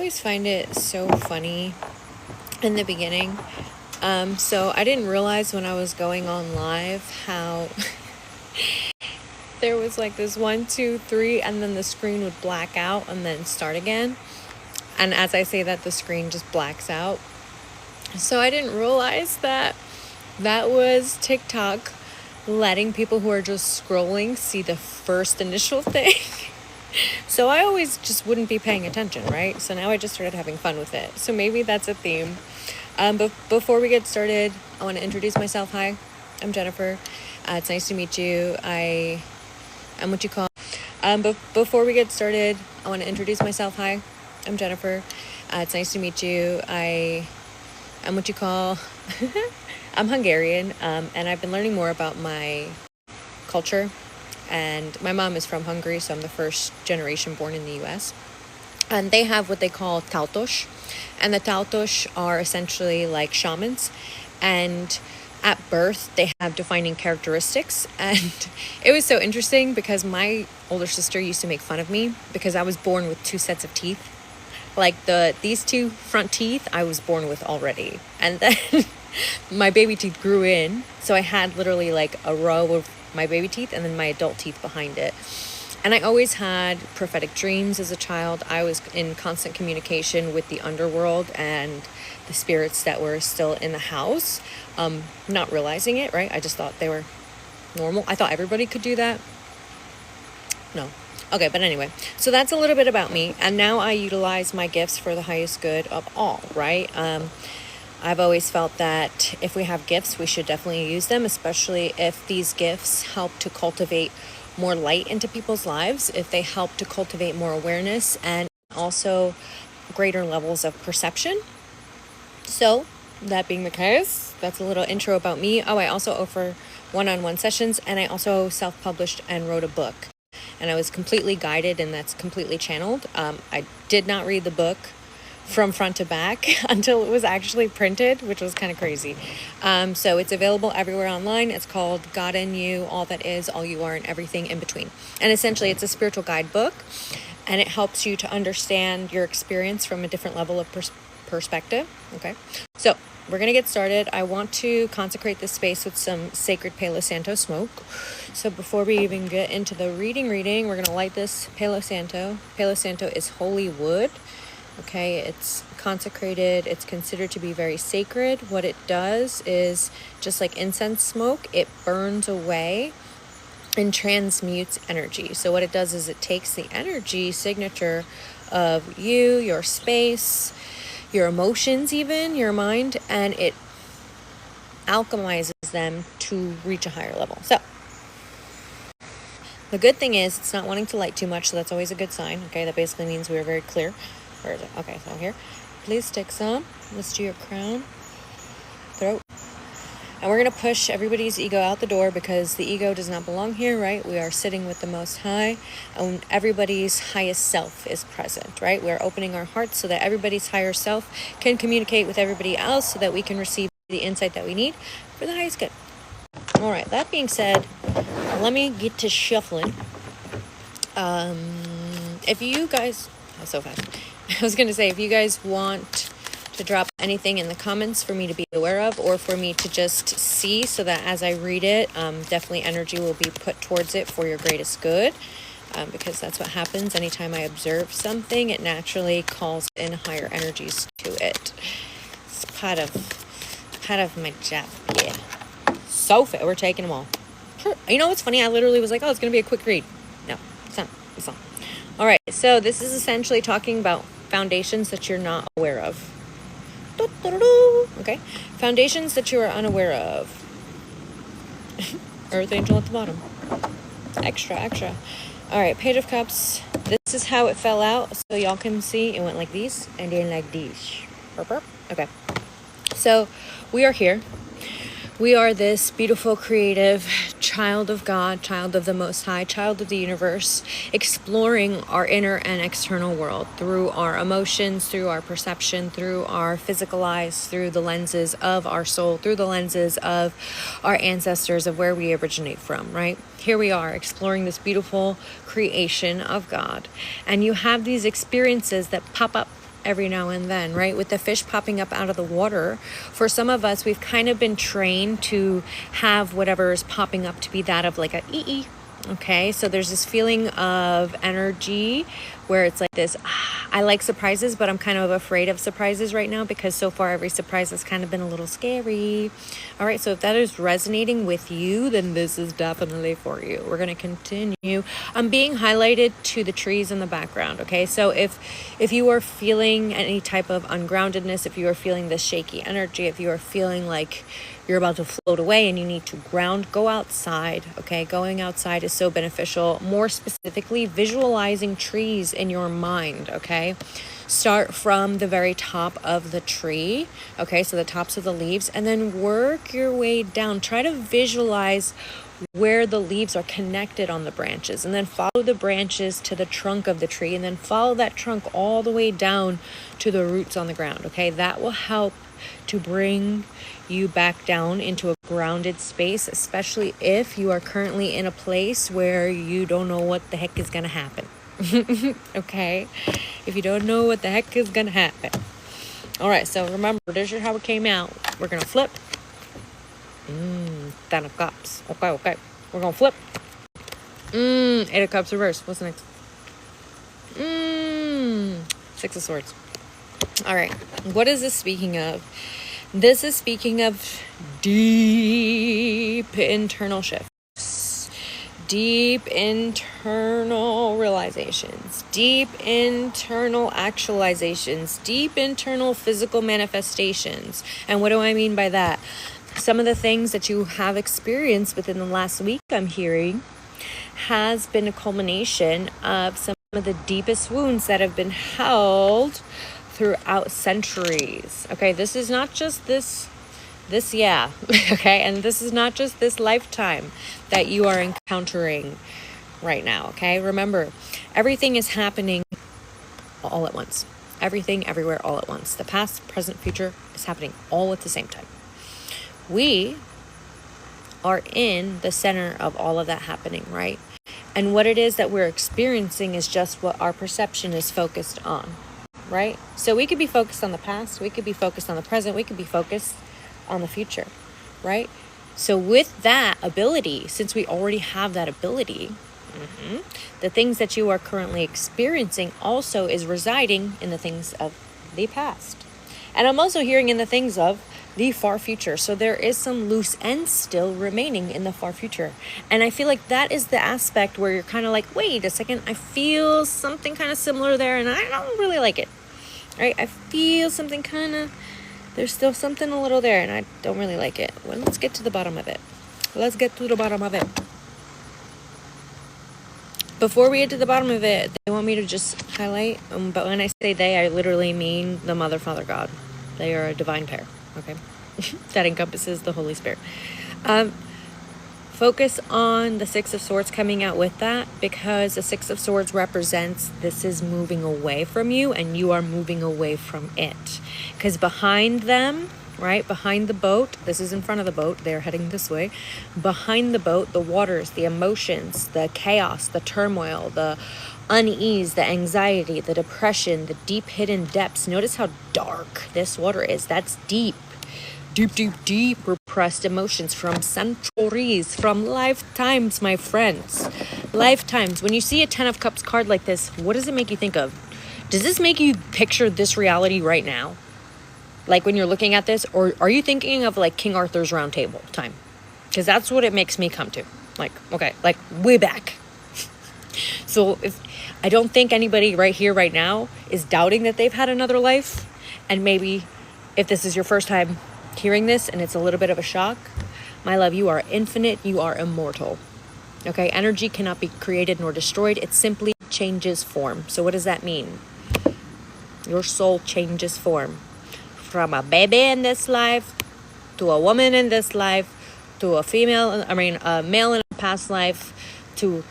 always find it so funny in the beginning. So I didn't realize when I was going on live how there was like this 1, 2, 3, and then the screen would black out and then start again. And as I say that, the screen just blacks out. So I didn't realize that was TikTok letting people who are just scrolling see the first initial thing. So I always just wouldn't be paying attention, right? So now I just started having fun with it. So maybe that's a theme. But before we get started, I want to introduce myself. Hi, I'm Jennifer. It's nice to meet you. I'm what you call... But before we get started, I want to introduce myself. Hi, I'm Jennifer. It's nice to meet you. I'm what you call... I'm Hungarian, and I've been learning more about my culture. And my mom is from Hungary, so I'm the first generation born in the U.S. And they have what they call tautos. And the tautos are essentially like shamans. And at birth, they have defining characteristics. And it was so interesting because my older sister used to make fun of me because I was born with 2 sets of teeth. Like these 2 front teeth, I was born with already. And then my baby teeth grew in. So I had literally like a row of my baby teeth and then my adult teeth behind it. And I always had prophetic dreams as a child. I was in constant communication with the underworld and the spirits that were still in the house, not realizing it, right? I just thought they were normal. I thought everybody could do that. No. Okay, but anyway, so that's a little bit about me. And now I utilize my gifts for the highest good of all, right? I've always felt that if we have gifts, we should definitely use them, especially if these gifts help to cultivate more light into people's lives, if they help to cultivate more awareness and also greater levels of perception. So that being the case, that's a little intro about me. Oh, I also offer one-on-one sessions, and I also self-published and wrote a book. And I was completely guided, and that's completely channeled. I did not read the book from front to back until it was actually printed, which was kind of crazy. So it's available everywhere online. It's called God in You, All That Is, All You Are, and Everything in Between. And essentially it's a spiritual guidebook, and it helps you to understand your experience from a different level of perspective. Okay, so we're going to get started. I want to consecrate this space with some sacred Palo Santo smoke. So before we even get into the reading, we're going to light this Palo Santo. Palo Santo is holy wood. Okay, it's consecrated. It's considered to be very sacred. What it does is, just like incense smoke, it burns away and transmutes energy. So what it does is it takes the energy signature of you, your space, your emotions, even your mind, and it alchemizes them to reach a higher level. So the good thing is it's not wanting to light too much, so that's always a good sign. Okay, that basically means we are very clear. Where is it? Okay, so here. Please take some. Let's do your crown, throat. And we're going to push everybody's ego out the door because the ego does not belong here, right? We are sitting with the Most High, and everybody's highest self is present, right? We are opening our hearts so that everybody's higher self can communicate with everybody else so that we can receive the insight that we need for the highest good. All right, that being said, let me get to shuffling. If you guys... Oh, so fast. I was going to say, if you guys want to drop anything in the comments for me to be aware of or for me to just see so that as I read it, definitely energy will be put towards it for your greatest good, because that's what happens. Anytime I observe something, it naturally calls in higher energies to it. It's part of my job. Yeah. So fit. We're taking them all. Sure. You know what's funny? I literally was like, oh, it's going to be a quick read. No, it's not. It's not. All right, so this is essentially talking about foundations that you're not aware of. Okay, foundations that you are unaware of. Earth angel at the bottom. Extra. All right, Page of Cups. This is how it fell out, so y'all can see. It went like these, and then like these. Okay, so we are here. We are this beautiful, creative child of God, child of the Most High, child of the universe, exploring our inner and external world through our emotions, through our perception, through our physical eyes, through the lenses of our soul, through the lenses of our ancestors, of where we originate from, right? Here we are exploring this beautiful creation of God. And you have these experiences that pop up every now and then, right? With the fish popping up out of the water. For some of us, we've kind of been trained to have whatever is popping up to be that of like a ee. Okay, so there's this feeling of energy where it's like this, I like surprises, but I'm kind of afraid of surprises right now because so far every surprise has kind of been a little scary. All right, so if that is resonating with you, then this is definitely for you. We're going to continue. I'm being highlighted to the trees in the background, okay? So if you are feeling any type of ungroundedness, if you are feeling this shaky energy, if you are feeling like you're about to float away and you need to ground, go outside, okay? Going outside is so beneficial. More specifically, visualizing trees in your mind, okay? Start from the very top of the tree, okay? So the tops of the leaves, and then work your way down. Try to visualize where the leaves are connected on the branches, and then follow the branches to the trunk of the tree, and then follow that trunk all the way down to the roots on the ground, okay? That will help to bring you back down into a grounded space, especially if you are currently in a place where you don't know what the heck is going to happen. Okay? If you don't know what the heck is going to happen. All right, so remember, this is how it came out. We're going to flip. 10 of Cups. Okay. We're going to flip. 8 of Cups reverse. What's next? 6 of Swords. All right. What is this speaking of? This is speaking of deep internal shifts, deep internal realizations, deep internal actualizations, deep internal physical manifestations. And what do I mean by that? Some of the things that you have experienced within the last week, I'm hearing, has been a culmination of some of the deepest wounds that have been held throughout centuries. Okay, this is not just this okay, and this is not just this lifetime that you are encountering right now, okay? Remember, everything is happening all at once. Everything, everywhere, all at once. The past, present, future is happening all at the same time. We are in the center of all of that happening, right? And what it is that we're experiencing is just what our perception is focused on. Right? So we could be focused on the past, we could be focused on the present, we could be focused on the future, right? So with that ability, since we already have that ability, the things that you are currently experiencing also is residing in the things of the past. And I'm also hearing in the things of the far future. So there is some loose ends still remaining in the far future. And I feel like that is the aspect where you're kind of like, wait a second, I feel something kind of similar there and I don't really like it. Right? I feel something kind of, there's still something a little there and I don't really like it. Well, let's get to the bottom of it. Before we get to the bottom of it, they want me to just highlight, but when I say they, I literally mean the Mother, Father, God. They are a divine pair, okay? That encompasses the Holy Spirit. Focus on the 6 of Swords coming out with that, because the 6 of Swords represents this is moving away from you and you are moving away from it. Because behind them, right, behind the boat, this is in front of the boat, they're heading this way. Behind the boat, the waters, the emotions, the chaos, the turmoil, the unease, the anxiety, the depression, the deep hidden depths. Notice how dark this water is. That's deep. Deep repressed emotions from centuries, from lifetimes, my friends. Lifetimes. When you see a 10 of Cups card like this, what does it make you think of? Does this make you picture this reality right now? Like when you're looking at this? Or are you thinking of like King Arthur's Round Table time? Because that's what it makes me come to. Like, okay, like way back. So if I don't think anybody right here, right now is doubting that they've had another life. And maybe if this is your first time hearing this and it's a little bit of a shock, my love, you are infinite, you are immortal. Okay, energy cannot be created nor destroyed. It simply changes form. So what does that mean? Your soul changes form. From a baby in this life to a woman in this life to a male in a past life to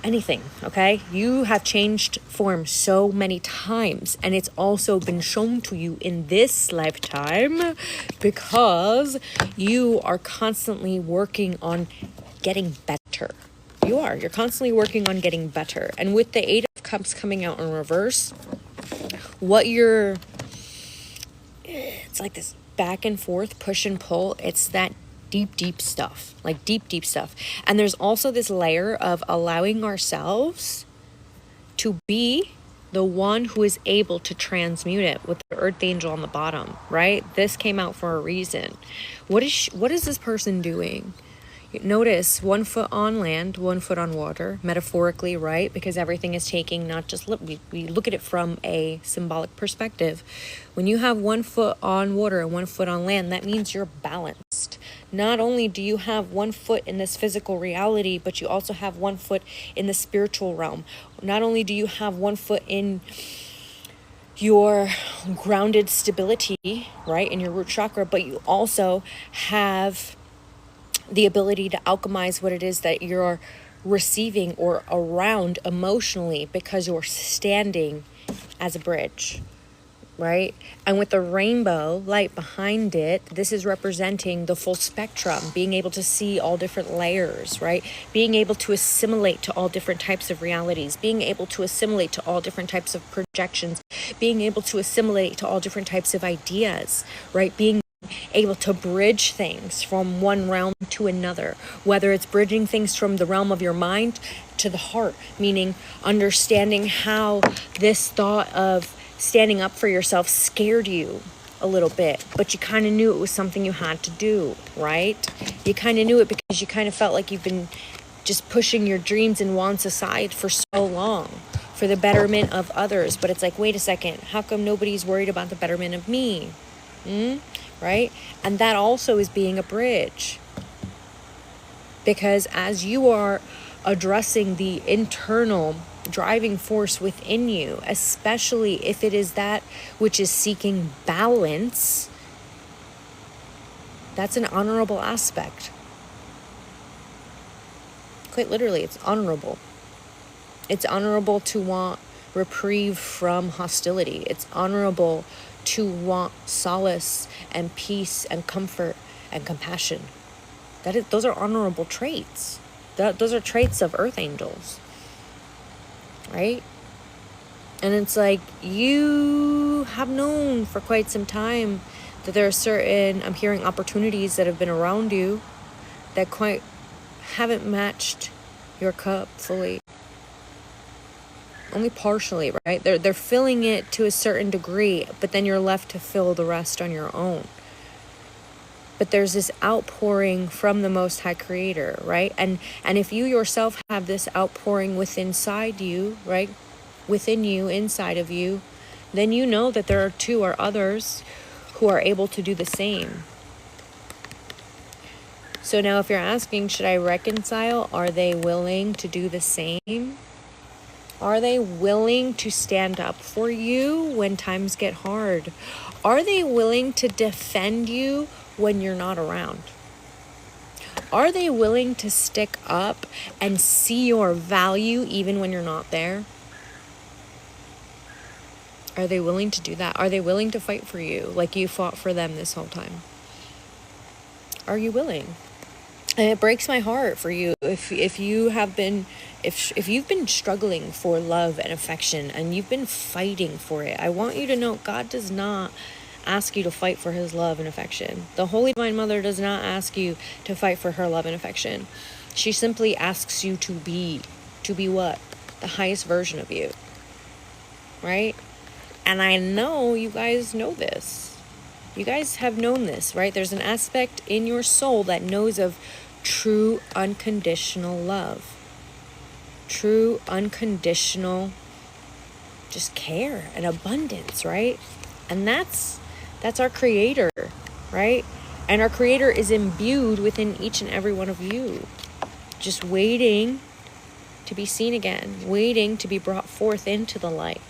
anything, okay? You have changed form so many times, and it's also been shown to you in this lifetime because you are constantly working on getting better. You're constantly working on getting better. And with the 8 of Cups coming out in reverse, It's like this back and forth, push and pull. It's that deep stuff, like deep stuff. And there's also this layer of allowing ourselves to be the one who is able to transmute it with the earth angel on the bottom, right? This came out for a reason. What is this person doing? Notice 1 foot on land, 1 foot on water, metaphorically, right? Because everything is taking not just, we look at it from a symbolic perspective. When you have 1 foot on water and 1 foot on land, that means you're balanced. Not only do you have 1 foot in this physical reality, but you also have 1 foot in the spiritual realm. Not only do you have 1 foot in your grounded stability, right, in your root chakra, but you also have the ability to alchemize what it is that you're receiving or around emotionally, because you're standing as a bridge, right? And with the rainbow light behind it, this is representing the full spectrum, being able to see all different layers, right? Being able to assimilate to all different types of realities, being able to assimilate to all different types of projections, being able to assimilate to all different types of ideas, right? Being able to bridge things from one realm to another, whether it's bridging things from the realm of your mind to the heart, meaning understanding how this thought of standing up for yourself scared you a little bit, but you kind of knew it was something you had to do, right? You kind of knew it because you kind of felt like you've been just pushing your dreams and wants aside for so long for the betterment of others. But it's like, wait a second, how come nobody's worried about the betterment of me? Right? And that also is being a bridge. Because as you are addressing the internal driving force within you, especially if it is that which is seeking balance, that's an honorable aspect. Quite literally, it's honorable. It's honorable to want reprieve from hostility. It's honorable to want solace and peace and comfort and compassion. Those are honorable traits. Those are traits of earth angels, right? And it's like, you have known for quite some time that there are certain, I'm hearing, opportunities that have been around you that quite haven't matched your cup fully. Only partially, right? They're filling it to a certain degree, but then you're left to fill the rest on your own. But there's this outpouring from the Most High Creator, right? And if you yourself have this outpouring inside you, right? Within you, inside of you, then you know that there are others who are able to do the same. So now if you're asking, should I reconcile? Are they willing to do the same? Are they willing to stand up for you when times get hard? Are they willing to defend you when you're not around? Are they willing to stick up and see your value even when you're not there? Are they willing to do that? Are they willing to fight for you like you fought for them this whole time? Are you willing? And it breaks my heart for you if you've been struggling for love and affection and you've been fighting for it. I want you to know God does not ask you to fight for his love and affection. The Holy Divine Mother does not ask you to fight for her love and affection. She simply asks you to be what? The highest version of you. Right? And I know you guys know this. You guys have known this, right? There's an aspect in your soul that knows of true unconditional love. True unconditional just care and abundance, right? And that's our Creator, right? And our Creator is imbued within each and every one of you, just waiting to be seen again, waiting to be brought forth into the light,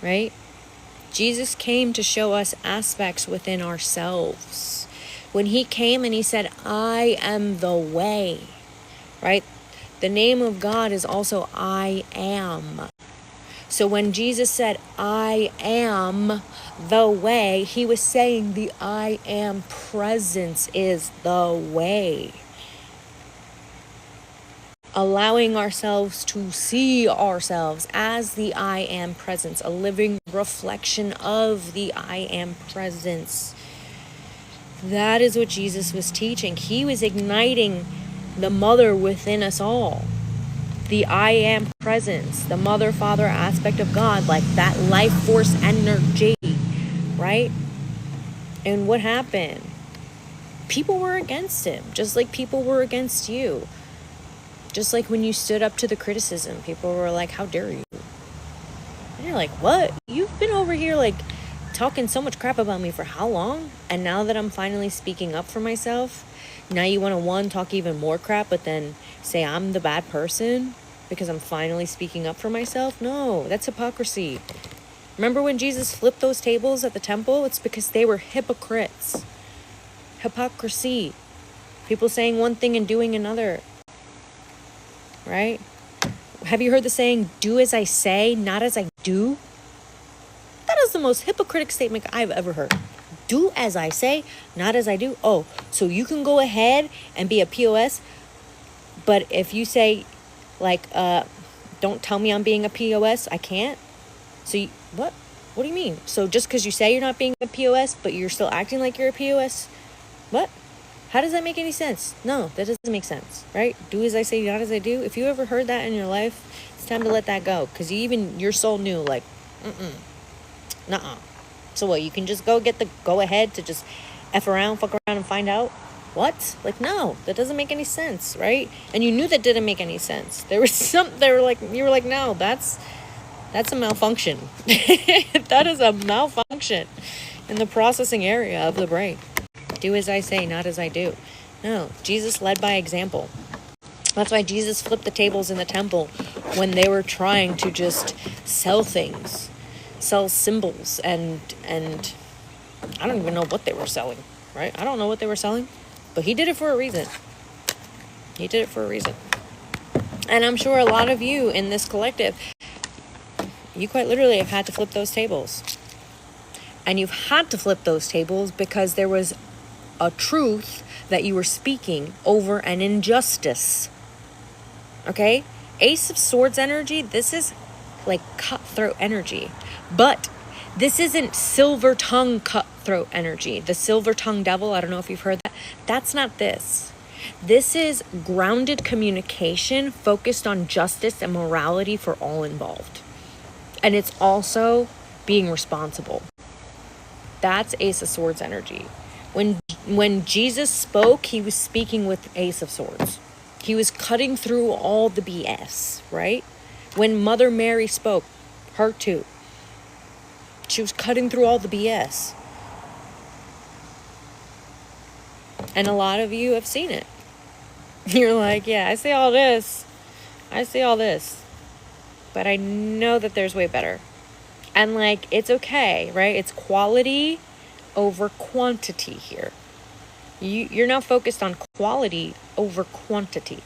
right? Jesus came to show us aspects within ourselves. When he came and he said, I am the way, right? The name of God is also I am. So when Jesus said, I am the way, he was saying the I am presence is the way. allowing ourselves to see ourselves as the I am presence, a living reflection of the I am presence. That is what Jesus was teaching. He was igniting the mother within us all. The I am presence, the mother, father aspect of God, like that life force energy, right? And what happened? People were against him, just like people were against you. Just like when you stood up to the criticism, people were like, how dare you? And you're like, what? You've been over here like talking so much crap about me for how long? And now that I'm finally speaking up for myself, now you want to talk even more crap, but then say I'm the bad person because I'm finally speaking up for myself? No, that's hypocrisy. Remember when Jesus flipped those tables at the temple? It's because they were hypocrites. Hypocrisy. People saying one thing and doing another. Right? Have you heard the saying, do as I say, not as I do? That is the most hypocritical statement I've ever heard. Do as I say, not as I do. Oh, so you can go ahead and be a POS, but if you say, like, don't tell me I'm being a POS, I can't? So what? What do you mean? So just because you say you're not being a POS, but you're still acting like you're a POS? What? How does that make any sense? No, that doesn't make sense, right? Do as I say, not as I do. If you ever heard that in your life, it's time to let that go. Because even your soul knew, like, nuh-uh. So what, you can just get the go-ahead to just F around, fuck around, and find out? What? Like, no, that doesn't make any sense, right? And you knew that didn't make any sense. There was you were like, no, that's a malfunction. That is a malfunction in the processing area of the brain. Do as I say, not as I do. No, Jesus led by example. That's why Jesus flipped the tables in the temple when they were trying to just sell things, sell symbols, and I don't even know what they were selling, right? I don't know what they were selling, but he did it for a reason. He did it for a reason. And I'm sure a lot of you in this collective, you quite literally have had to flip those tables. And you've had to flip those tables because there was a truth that you were speaking over an injustice. Okay? Ace of Swords energy, this is like cutthroat energy. But this isn't silver tongue cutthroat energy. The silver tongue devil, I don't know if you've heard that. That's not this. This is grounded communication focused on justice and morality for all involved. And it's also being responsible. That's Ace of Swords energy. When Jesus spoke, he was speaking with Ace of Swords. He was cutting through all the BS, right? When Mother Mary spoke, her too, she was cutting through all the BS. And a lot of you have seen it. You're like, yeah, I see all this. But I know that there's way better. And like, it's okay, right? It's quality over quantity here. You're now focused on quality over quantity.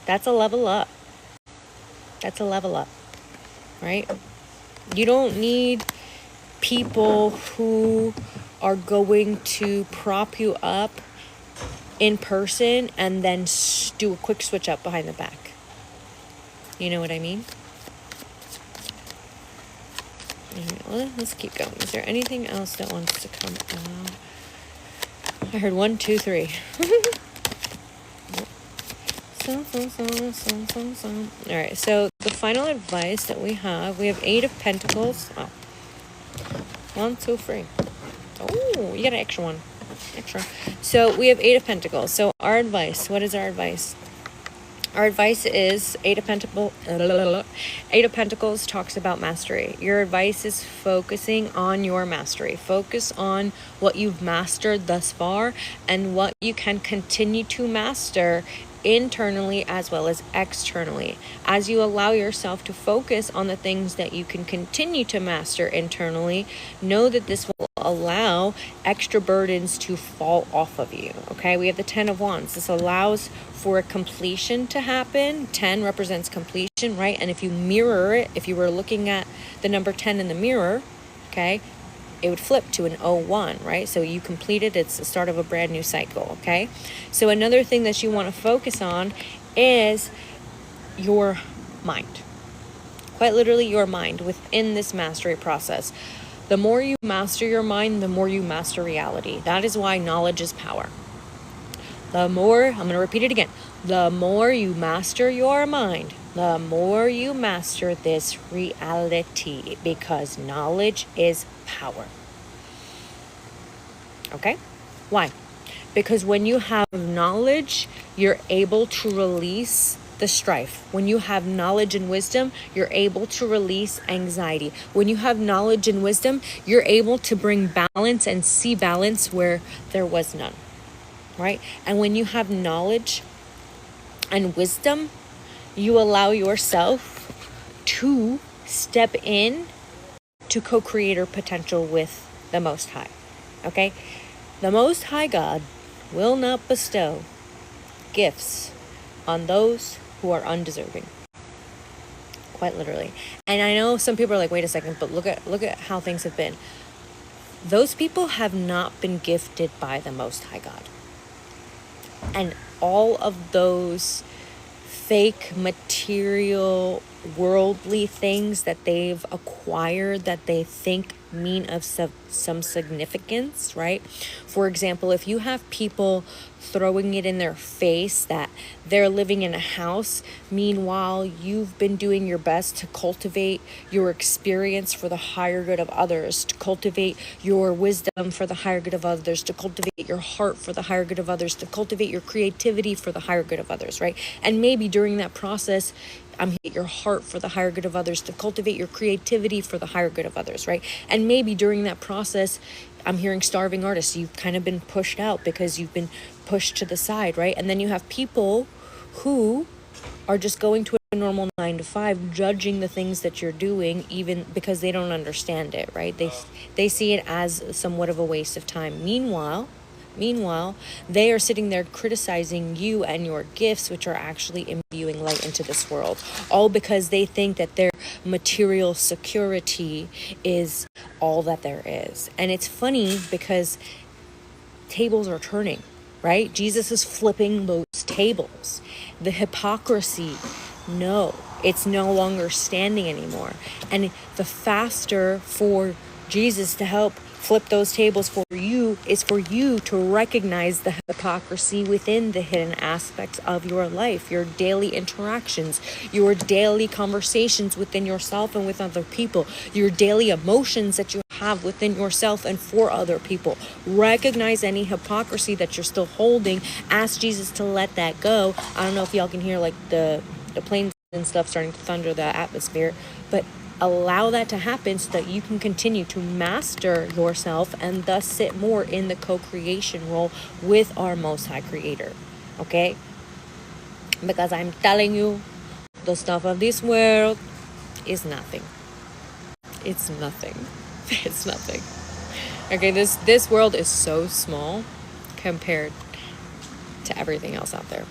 That's a level up. Right? You don't need people who are going to prop you up in person and then do a quick switch up behind the back. You know what I mean? Well, let's keep going. Is there anything else that wants to come out? I heard 1, 2, 3. All right, so the final advice that we have 8 of Pentacles. Oh. 1, 2, 3. Oh, you got an extra one. Extra. So we have 8 of Pentacles. So our advice, what is our advice? Our advice is 8 of Pentacles talks about mastery. Your advice is focusing on your mastery. Focus on what you've mastered thus far and what you can continue to master internally as well as externally. As you allow yourself to focus on the things that you can continue to master internally, know that this will allow extra burdens to fall off of you. Okay, we have the 10 of Wands. This allows for a completion to happen. 10 represents completion, right? And if you mirror it, if you were looking at the number 10 in the mirror, okay, it would flip to an 01, right? So you completed, it's the start of a brand new cycle, okay? So another thing that you want to focus on is your mind. Quite literally your mind within this mastery process. The more you master your mind, the more you master reality. That is why knowledge is power. I'm going to repeat it again. The more you master your mind, the more you master this reality, because knowledge is power. Okay? Why? Because when you have knowledge, you're able to release the strife. When you have knowledge and wisdom, you're able to release anxiety. When you have knowledge and wisdom, you're able to bring balance and see balance where there was none. Right? And when you have knowledge and wisdom, you allow yourself to step in to co-creator potential with the Most High. Okay? The Most High God will not bestow gifts on those who are undeserving. Quite literally. And I know some people are like, wait a second, but look at how things have been. Those people have not been gifted by the Most High God. And all of those fake material worldly things that they've acquired that they think mean of some significance, right? For example, if you have people throwing it in their face that they're living in a house, meanwhile you've been doing your best to cultivate your experience for the higher good of others, to cultivate your wisdom for the higher good of others, to cultivate your heart for the higher good of others, to cultivate your creativity for the higher good of others, right? And maybe during that process, your heart for the higher good of others, to cultivate your creativity for the higher good of others, right? And maybe during that process, I'm hearing starving artists, you've kind of been pushed out because you've been pushed to the side, right? And then you have people who are just going to a normal 9 to 5, judging the things that you're doing, even because they don't understand it, right? They see it as somewhat of a waste of time. Meanwhile, they are sitting there criticizing you and your gifts, which are actually imbuing light into this world, all because they think that their material security is all that there is. And it's funny because tables are turning, right? Jesus is flipping those tables. The hypocrisy, no, it's no longer standing anymore. And the faster for Jesus to help flip those tables for you is for you to recognize the hypocrisy within the hidden aspects of your life, your daily interactions, your daily conversations within yourself and with other people, your daily emotions that you have within yourself and for other people. Recognize any hypocrisy that you're still holding. Ask Jesus to let that go. I don't know if y'all can hear like the planes and stuff starting to thunder the atmosphere, but allow that to happen so that you can continue to master yourself and thus sit more in the co-creation role with our Most High Creator. Okay? Because I'm telling you, the stuff of this world is nothing. It's nothing. It's nothing. Okay, this world is so small compared to everything else out there.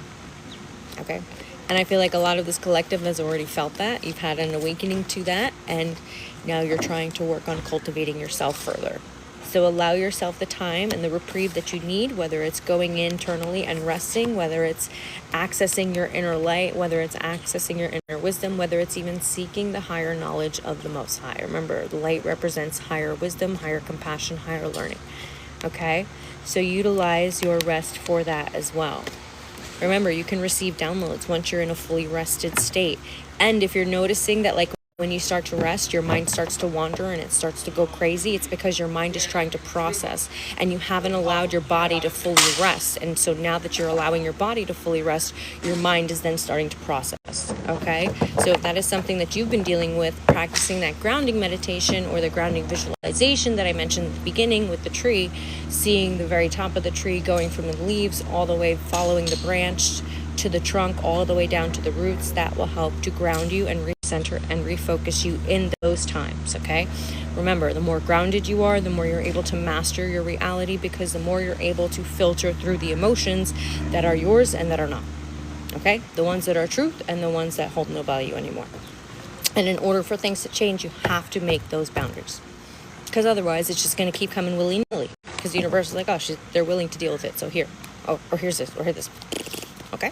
Okay? And I feel like a lot of this collective has already felt that. You've had an awakening to that, and now you're trying to work on cultivating yourself further. So allow yourself the time and the reprieve that you need, whether it's going internally and resting, whether it's accessing your inner light, whether it's accessing your inner wisdom, whether it's even seeking the higher knowledge of the Most High. Remember, the light represents higher wisdom, higher compassion, higher learning. Okay? So utilize your rest for that as well. Remember, you can receive downloads once you're in a fully rested state. And if you're noticing that, like, when you start to rest, your mind starts to wander and it starts to go crazy, it's because your mind is trying to process and you haven't allowed your body to fully rest. And so now that you're allowing your body to fully rest, your mind is then starting to process. Okay? So if that is something that you've been dealing with, practicing that grounding meditation or the grounding visualization that I mentioned at the beginning with the tree, seeing the very top of the tree going from the leaves all the way, following the branch to the trunk all the way down to the roots, that will help to ground you and recenter and refocus you in those times. Okay? Remember, the more grounded you are, the more you're able to master your reality, because the more you're able to filter through the emotions that are yours and that are not. Okay? The ones that are truth and the ones that hold no value anymore. And in order for things to change, you have to make those boundaries, because otherwise it's just going to keep coming willy-nilly, because the universe is like, oh, they're willing to deal with it, so here. Oh, or here's this, or here's this. Okay?